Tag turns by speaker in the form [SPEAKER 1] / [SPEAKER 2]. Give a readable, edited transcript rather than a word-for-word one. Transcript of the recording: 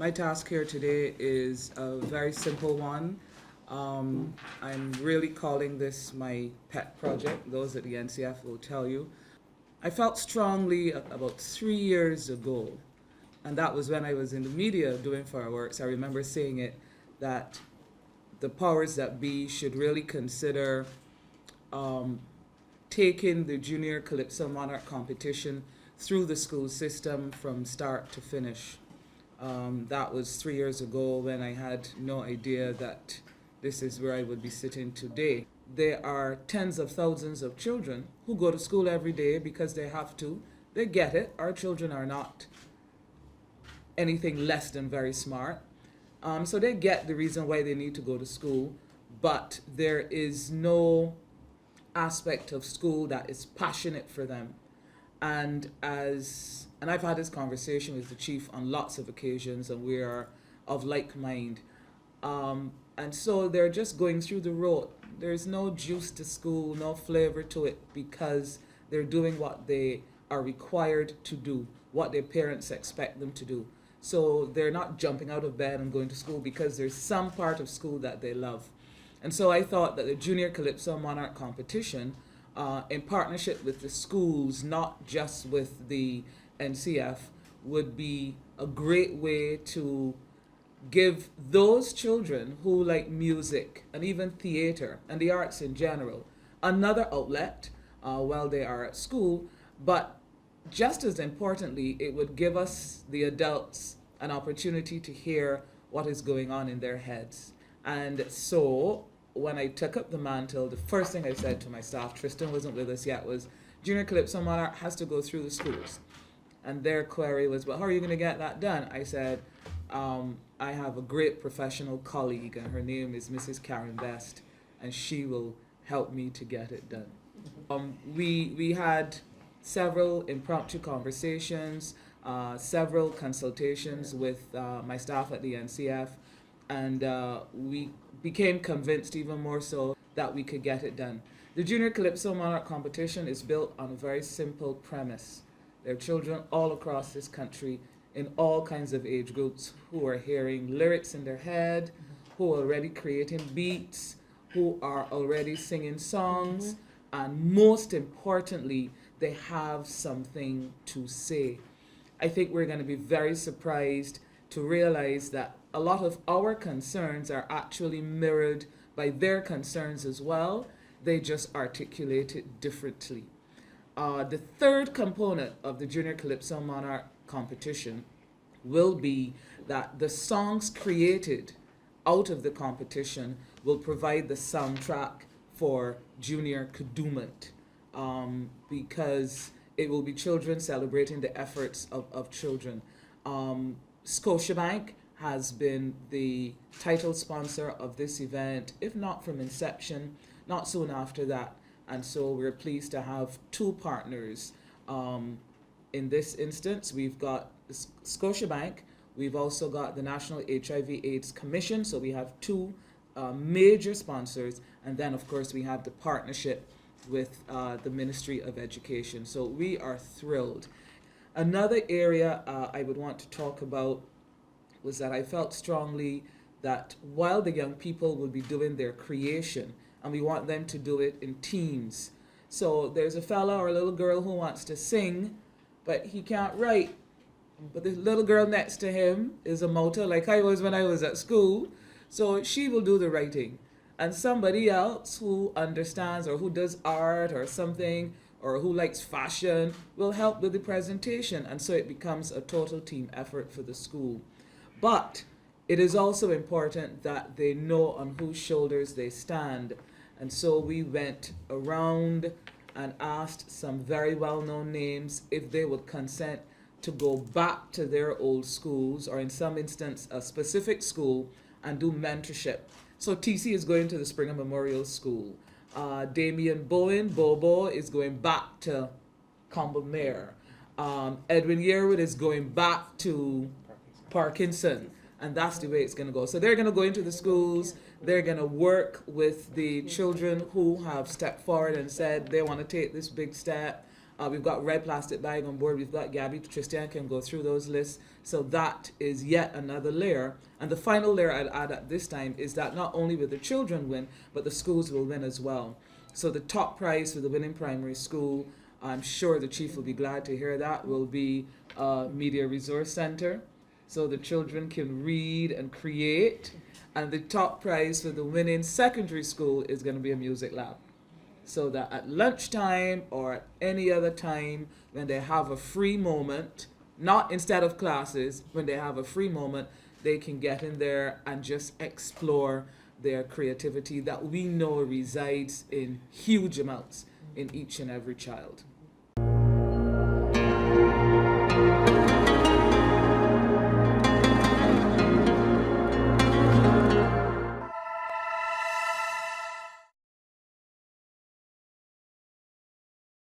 [SPEAKER 1] My task here today is a very simple one. I'm really calling this my pet project. Those at the NCF will tell you. I felt strongly about 3 years ago, and that was when I was in the media doing fireworks. I remember saying it, that the powers that be should really consider taking the Junior Calypso Monarch competition through the school system from start to finish. That was 3 years ago when I had no idea that this is where I would be sitting today. There are tens of thousands of children who go to school every day because they have to. They get it. Our children are not anything less than very smart. So they get the reason why they need to go to school, but there is no aspect of school that is passionate for them. And I've had this conversation with the chief on lots of occasions, and we are of like mind. And so they're just going through the road. There's no juice to school, no flavor to it, because they're doing what they are required to do, what their parents expect them to do. So they're not jumping out of bed and going to school because there's some part of school that they love. And so I thought that the Junior Calypso Monarch competition, in partnership with the schools, not just with the NCF, would be a great way to give those children who like music and even theater and the arts in general another outlet while they are at school. But just as importantly, it would give us, the adults, an opportunity to hear what is going on in their heads. And so when I took up the mantle, the first thing I said to my staff, Tristan wasn't with us yet, was Junior Calypso Monarch has to go through the schools. And their query was, well, how are you going to get that done? I said, I have a great professional colleague, and her name is Mrs. Karen Best, and she will help me to get it done. We had several impromptu conversations, several consultations with my staff at the NCF, and we became convinced even more so that we could get it done. The Junior Calypso Monarch competition is built on a very simple premise. There are children all across this country in all kinds of age groups who are hearing lyrics in their head, who are already creating beats, who are already singing songs, and most importantly, they have something to say. I think we're going to be very surprised to realize that a lot of our concerns are actually mirrored by their concerns as well. They just articulate it differently. The third component of the Junior Calypso Monarch competition will be that the songs created out of the competition will provide the soundtrack for Junior Kadooment, because it will be children celebrating the efforts of children. Scotiabank has been the title sponsor of this event, if not from inception, not soon after that. And so we're pleased to have two partners. In this instance, we've got Scotiabank. We've also got the National HIV/AIDS Commission. So we have two major sponsors. And then, of course, we have the partnership with the Ministry of Education. So we are thrilled. Another area I would want to talk about was that I felt strongly that while the young people will be doing their creation, and we want them to do it in teams. So there's a fella or a little girl who wants to sing, but he can't write. But the little girl next to him is a motor, like I was when I was at school. So she will do the writing. And somebody else who understands or who does art or something, or who likes fashion, will help with the presentation. And so it becomes a total team effort for the school. But it is also important that they know on whose shoulders they stand. And so we went around and asked some very well-known names if they would consent to go back to their old schools, or in some instance, a specific school, and do mentorship. So TC is going to the Springer Memorial School. Damien Bowen, Bobo, is going back to Comblemere. Edwin Yearwood is going back to Parkinson. And that's the way it's going to go. So they're going to go into the schools. They're going to work with the children who have stepped forward and said they want to take this big step. We've got Red Plastic Bag on board. We've got Gabby. Tristan can go through those lists. So that is yet another layer. And the final layer I'd add at this time is that not only will the children win, but the schools will win as well. So the top prize for the winning primary school, I'm sure the chief will be glad to hear that, will be a Media Resource Center. So the children can read and create. And the top prize for the winning secondary school is going to be a music lab. So that at lunchtime or at any other time when they have a free moment, not instead of classes, when they have a free moment, they can get in there and just explore their creativity that we know resides in huge amounts in each and every child.